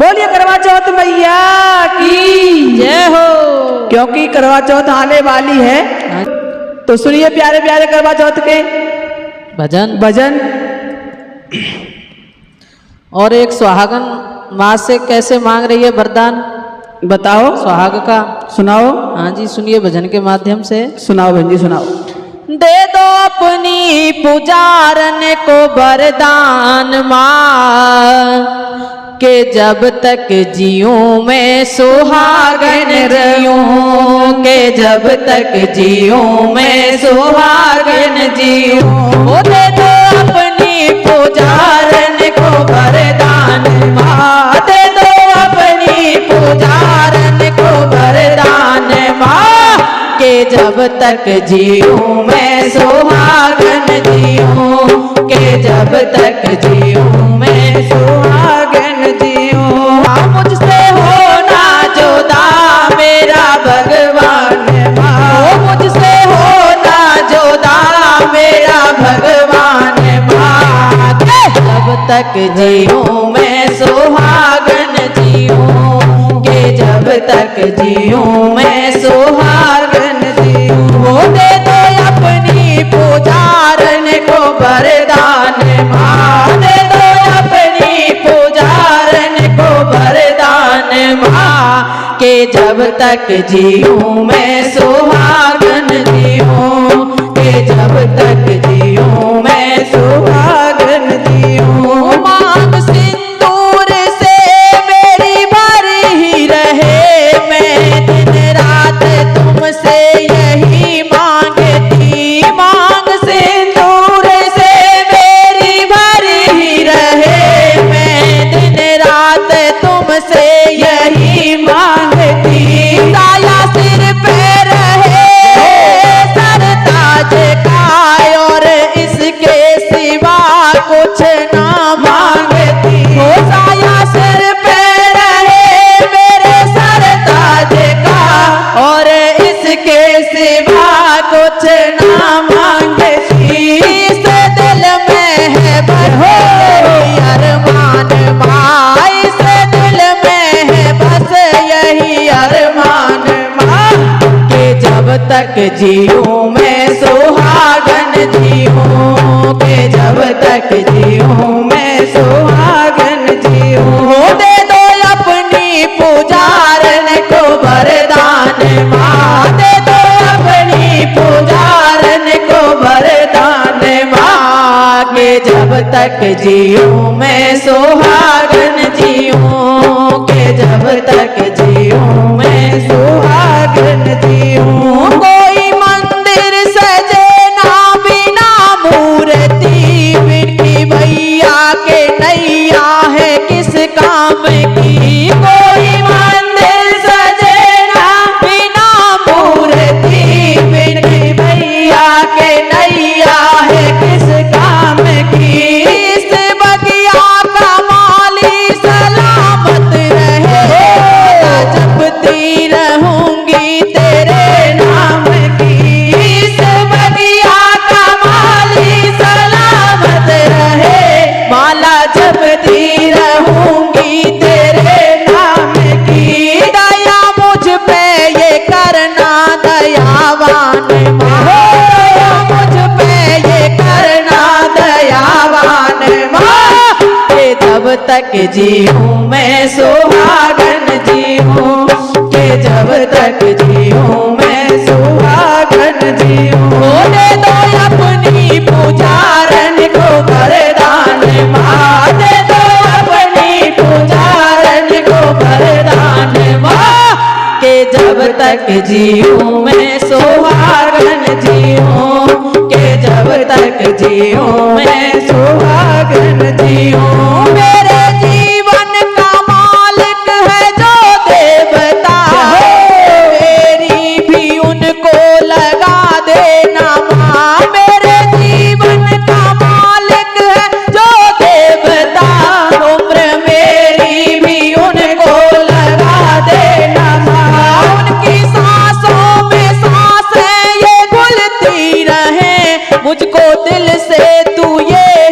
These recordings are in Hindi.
बोलिए करवा चौथ मैया की जय हो। क्योंकि करवा चौथ आने वाली है तो सुनिए प्यारे प्यारे करवा चौथ के भजन। और एक सुहागन माँ से कैसे मांग रही है वरदान, बताओ सुहाग का। सुनाओ। हाँ जी, सुनिए भजन के माध्यम से। सुनाओ बहन जी सुनाओ। दे दो अपनी पुजारन को वरदान माँ, के जब तक जीऊं मैं सुहागन जीऊं, के जब तक जीऊं मैं सुहागन जीऊं। ओ दे दो अपनी पुजारन को वरदान माँ, दे दो अपनी पुजारन को वरदान माँ, के जब तक जीऊं मैं सुहागन जीऊं, के जब तक जीऊं मैं सुहागन जीऊं। मुझसे होना जुदा मेरा भगवान माँ, मुझसे होना जुदा मेरा भगवान माँ, जब तक जीऊं मैं सुहागन जीऊं, के जब तक जीऊं मैं सुहागन जीऊं। दे दो अपनी पुजारन को वरदान माँ, दे दो अपनी पुजारन को वरदान माँ, के जब तक जीऊं मैं सुहागन जीऊं, के जब तक जीऊं मैं सुहागन जीऊं। मांग सिंदूर से मेरी भरी ही रहे, मैं दिन रात तुमसे यही मांगती। मांग सिंदूर से मेरी भरी ही रहे, मैं दिन रात तुमसे यही मांगती। साया सिर पे रहे सर ताज का, और इसके सिवा कुछ ना मांगती। हो साया सिर पे रहे मेरे सर ताज का, और इसके सिवा कुछ ना मांगती। इस दिल में है बस अरमान माँ, इस दिल में है बस यही अरमान माँ, के जब तक जीऊं मैं सुहागन जीऊं, के जब तक जीऊं मैं सुहागन जीऊं। दे दो अपनी पुजारन को वरदान माँ, दे दो अपनी पुजारन को वरदान माँ, के जब तक जीऊं मैं सुहागन जीऊं, के जब तक जीऊं मैं सुहागन जीऊं। कोई मंदिर सजे ना बिना मूर्ति, बिनती भैया के नैया है किस काम की। कोई मंदिर सजे ना बिना मूर्ति, बिनती भैया के नैया है किस काम की। इस बगिया का माली सलामत रहे, जपती रहूंगी तेरे नाम की। इस बगिया का माली सलामत रहे, माला जपती रहूंगी तेरे नाम की। दया मुझ पे ये करना दयावान माँ, मुझ पे ये करना दयावान माँ, के जब तक जीऊं मैं सुहागन जीऊं, के जब तक जीऊं मैं सुहागन जीऊं। दे दो अपनी पुजारन को वरदान माँ, दे दो अपनी पुजारन को वरदान माँ, के जब तक जीऊं मैं सुहागन जीऊं, के जब तक जीऊं मैं सुहागन जीऊं। मेरे जीवन का मालिक है जो देवता, मेरी भी उनको लगा देना माँ। मेरे जीवन का मालिक है जो देवता, उम्र मेरी भी उनको लगा देना माँ। उनकी सांसों में सांसें ये घुलती रहे, मुझको दिल से तू ये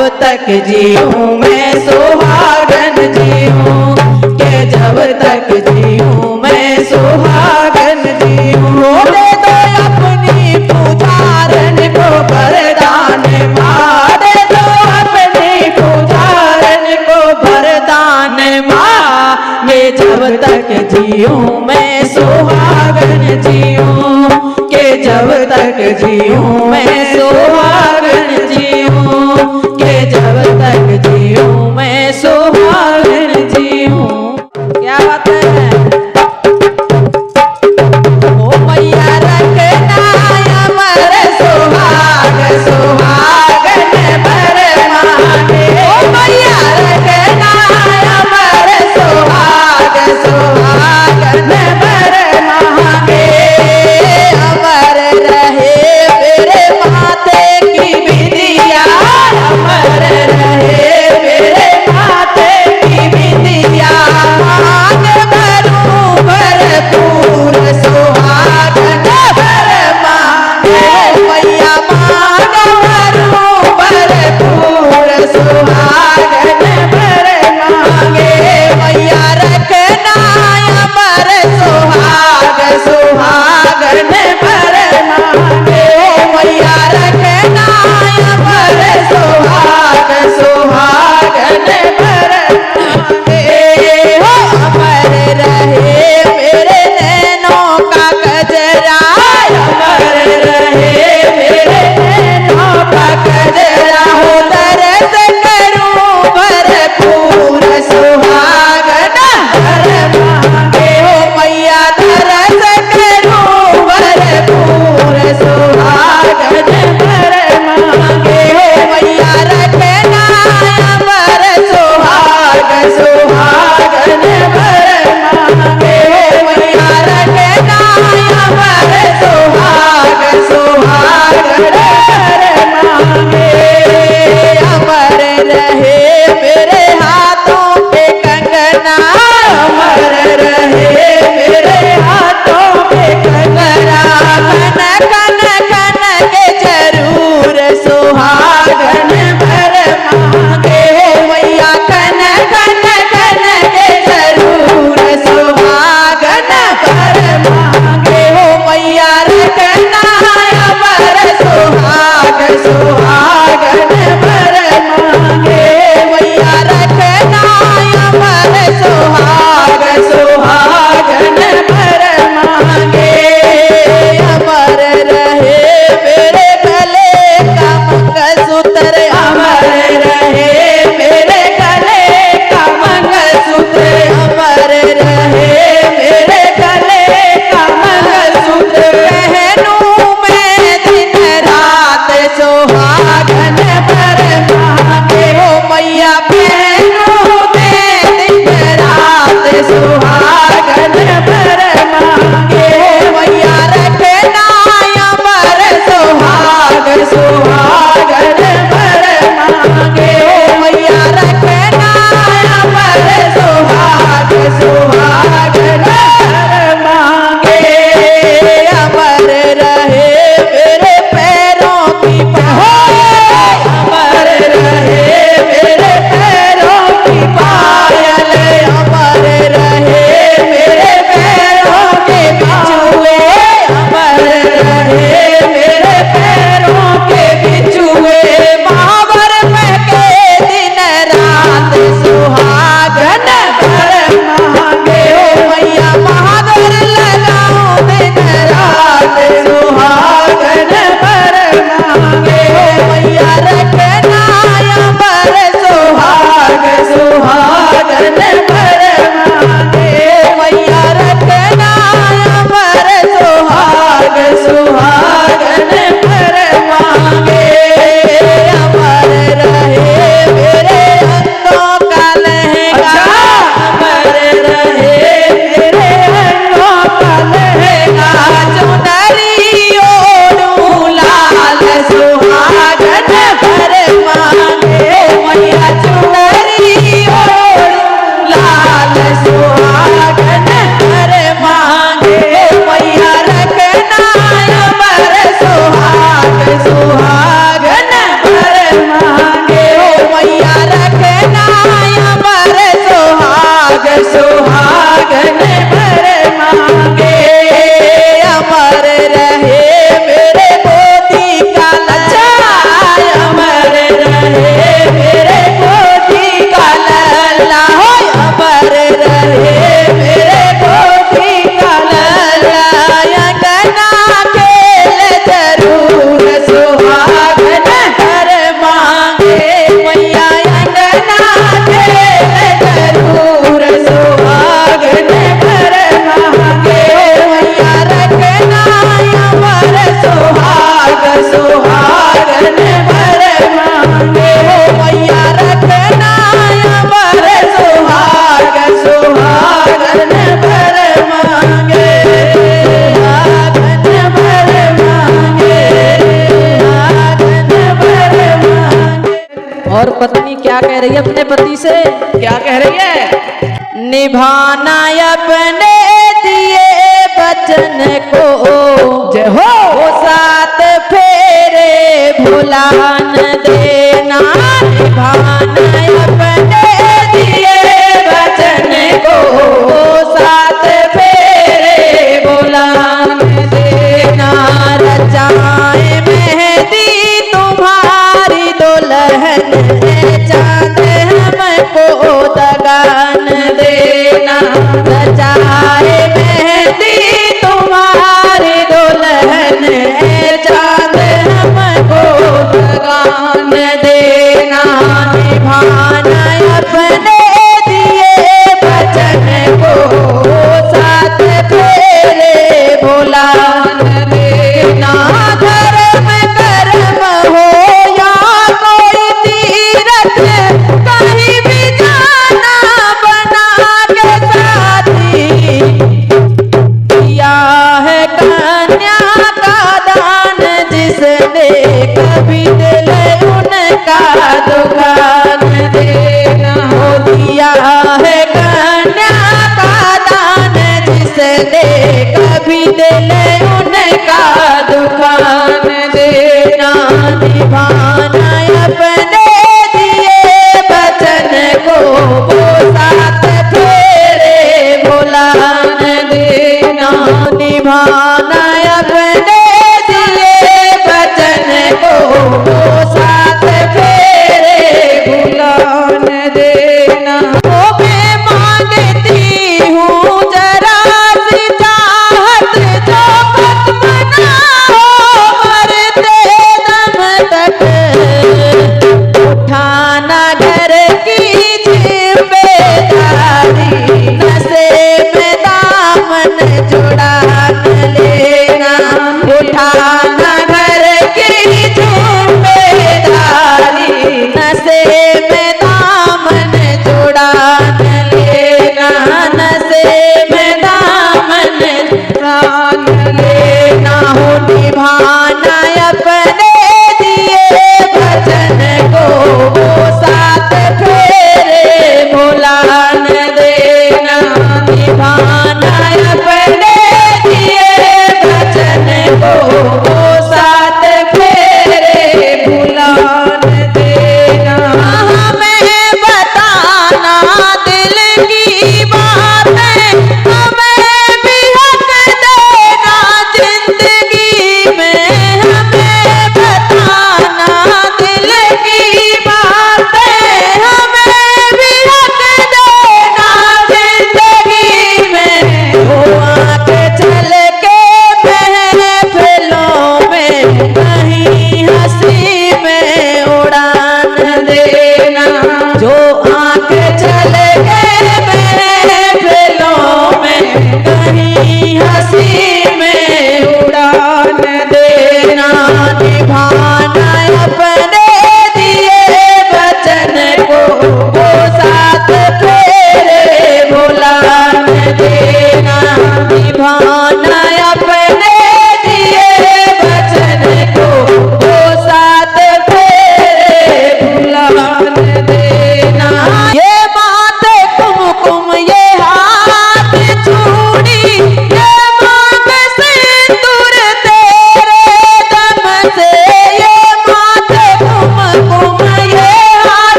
तक जीऊं मैं सुहागन जीऊं, के जब तक जीऊं मैं सुहागन जीऊं। दे दो अपनी पुजारन को वरदान माँ, दे दो अपनी पुजारन को वरदान माँ, के जब तक जीऊं मैं सुहागन जीऊं, के जब तक जीऊं मैं सुहागन जीऊं, के जब तक जीऊं मैं सुहागन जीऊं। क्या बात है। ओ मैया रखना अमर सुहाग, सुहागन भर मांगे। ओ मैया रखना अमर सुहाग, सुहागन भर मांगे। अमर रहे मेरे माथे की बिंदिया, अमर रहे मेरे माथे की बिंदिया। मांग भरूं भरपूर सुहागन भर मांगे। मैया मांग भरूं भरपूर सुहागन भर मांगे। मैया रखना अमर सुहाग, सुहागन भर मांगे। मैया रखना अमर सुहाग, सुहागन भर मांगे। हो अमर रहे मेरे नैनों का गजरा, अमर रहे मेरे नैनों का गजरा। हो दर्द करूं भरपूर सुहागन भर मांगे। हो मैया दर्द करूं भरपूर सुहागन भर मांगे। हो मैया रखना अमर सुहाग, सुहागन भर मांगे। हो मैया रखना अमर सुहाग, सुहागन भर मांगे। अमर रहे मेरे हाथों के कंगना, अमर रहे मेरे हाथों के कंगना। कन कन कन के जरूर सुहागन भर मांगे। हो मैया कन कन कन के जरूर सुहागन भर मांगे। हो मैया रखना अमर सुहाग, सुहागन भर मांगे। मैया रखना अमर सुहाग, सुहागन भर मांगे। अमर रहे मेरे गले का मंगलसूत्र, अमर रहे मेरे गले का मंगलसूत्र। अमर रहे मेरे गले का मंगलसूत्र। पहनूं मैं दिन रात सुहागन भर मांगे। हो मैया पहनूं मैं दिन रात सुहागन भर मांगे। हो मैया रखना अमर सुहाग, सुहागन भर मांगे। हो मैया रखना अमर सुहाग, सुहागन भर मांगे। अमर रहे मेरे पैरों की पायल, अमर रहे मेरे पैरों की पायल। अमर रहे मेरे पैरों के बिछुए, अमर रहे मेरे पैरों के बिछुए। महावर महके दिन रात सुहागन भर मांगे। हो मैया महावर लगाऊं दिन रात सुहागन भर मांगे। हो मैया रखना अमर सुहाग, सुहागन भर मांगे। मैया रखना अमर सुहाग, सुहागन क्या कह रही है अपने पति से? क्या कह रही है? निभाना अपने दिए वचन को, जय हो। वो सात फेरे भुला न देना। निभाना अपने दिए वचन को, वो सात फेरे भुला न देना। रचाए मेहंदी तुम्हारी दुल्हन, चांद हमको दगान देना। रचाए मेहंदी तुम्हारी दुल्हन, चांद हमको दगान देना। निभाना अपने दिए वचन को, साथ फेरे भुला न देना। धर्म कर्म हो या कोई तीरथ, कहीं भी जाना बना के साथी। दिया है कन्या का दान जिसने, कभी दिल उनका दुकान देना। हो दिया है कन्या का दान जिसने, कभी दिल उनका दुकान देना। निभाना अपने दिए वचन को, वो सात फेरे भुला न देना। निभाना अपने दिए वचन को, वो सात फेरे भुला न देना। ओ मैं मांगती हूँ जरा सी चाहत, जो मत मनाओ मरते दम तक। उठाना घर की जिम्मेदारी, नशे में दामन जुड़ा न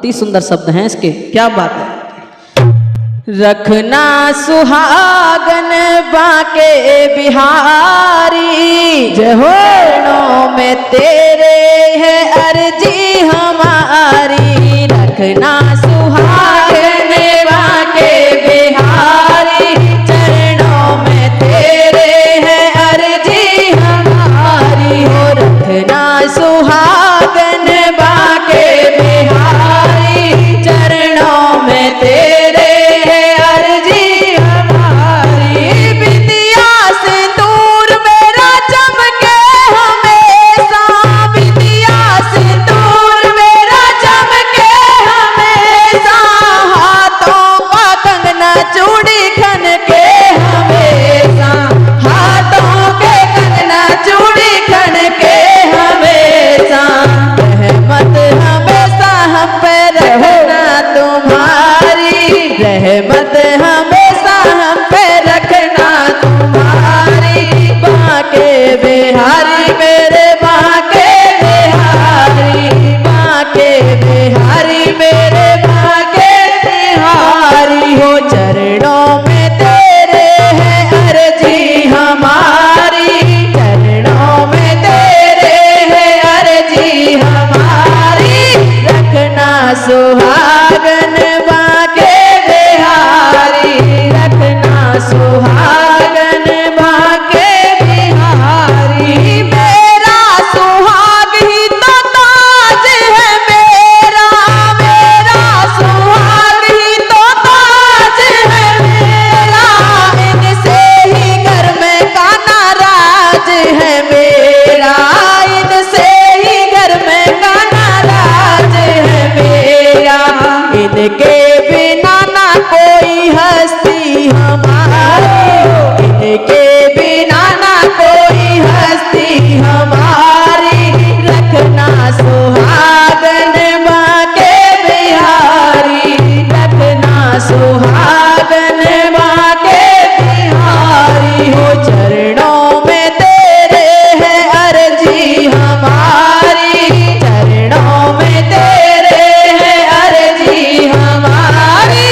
अति सुंदर शब्द हैं इसके। क्या बात है। रखना सुहागन बाके बिहारी, जय हो। चरणों में तेरे है अर्जी हमारी। रखना सुहागन बाके बिहारी, चरणों में तेरे है अर्जी हमारी। हो रखना सुहागन बाके बिहारी, चरणों में तेरे रहमत हमेशा हम पे रखना तुम्हारी। बाके बिहारी मेरे बाके बिहारी, बाके बिहारी मेरे बाके बिहारी। हो चरणों में तेरे है अर्जी हमारी, चरणों में तेरे है अर्जी हमारी। रखना सुहागन सुहागन बाके बिहारी। मेरा सुहाग ही तो ताज है मेरा, मेरा सुहाग ही तो ताज है मेरा। इनसे ही घर में काना राज है मेरा, इनसे ही घर में काना राज है मेरा। इनके बिना ना कोई हस्ती हमारी, इनके बिना ना कोई हस्ती हमारी। रखना सुहागन बाके बिहारी, रखना सुहागन बाके बिहारी। हो चरणों में तेरे है अर्जी हमारी, चरणों में तेरे है अर्जी हमारी।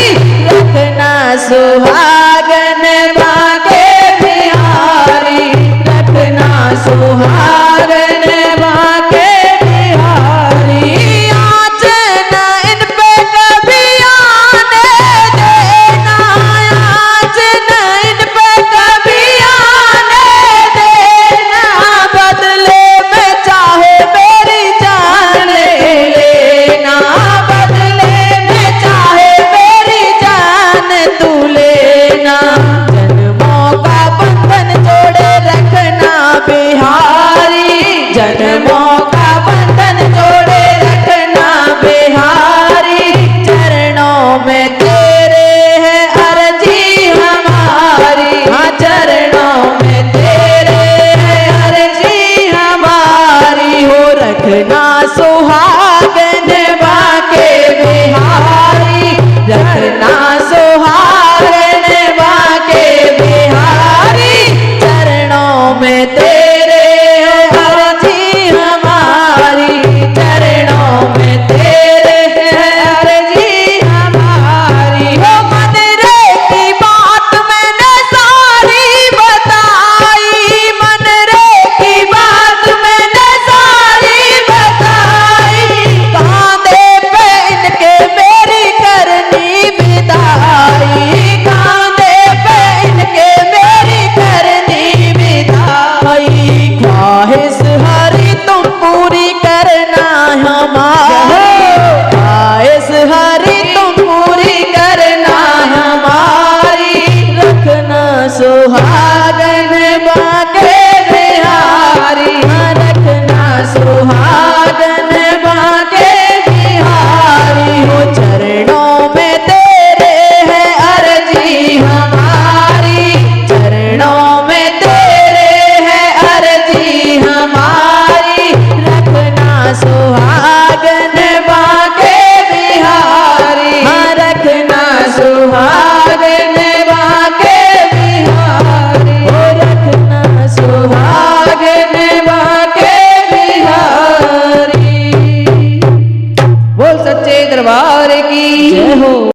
रखना सुहागन बाके बिहारी, रखना सुहागन बाके बिहारी। आँच न इन पे कभी आने देना, आँच न इन पे कभी आने देना। बदले में चाहे मेरी जान ले लेना, बदले में चाहे मेरी जान तू लेना। जन्मों का बंधन जोड़े रखना बिहारी, जन्मों